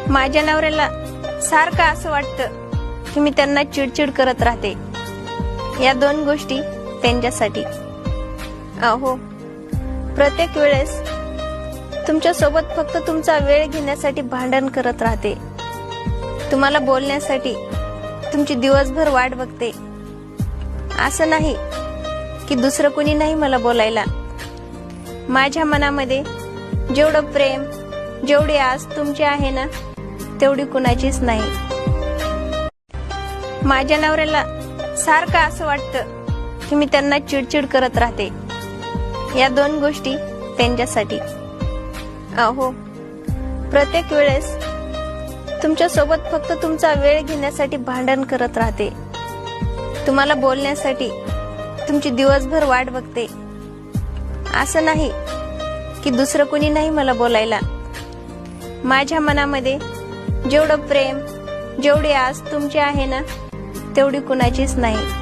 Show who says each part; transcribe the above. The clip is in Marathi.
Speaker 1: माझ्या नवऱ्याला सारखं असं वाटतं की मी त्यांना चिडचिड करत राहते. या 2 गोष्टी त्यांच्यासाठी. अहो, प्रत्येक वेळेस तुमच्या सोबत फक्त तुमचा वेळ घेण्यासाठी भांडण करत राहते. तुम्हाला बोलण्यासाठी तुमची दिवसभर वाट बघते. असं नाही की दुसरं कुणी नाही मला बोलायला. माझ्या मनामध्ये जेवढं प्रेम, जेवढी आस तुमची आहे ना, तेवढी कुणाचीच नाही. माझ्या नवऱ्याला सारखं असं वाटतं की मी त्यांना चिडचिड करत राहते. या 2 गोष्टी त्यांच्यासाठी. अहो, प्रत्येक वेळेस तुमच्या सोबत फक्त तुमचा वेळ घेण्यासाठी भांडण करत राहते. तुम्हाला बोलण्यासाठी तुमची दिवसभर वाट बघते. असं नाही की दुसरं कुणी नाही मला बोलायला. माझ्या मनामध्ये जेवढं प्रेम, जेवढी आस तुमची आहे ना, तेवढी कुणाचीच नाही.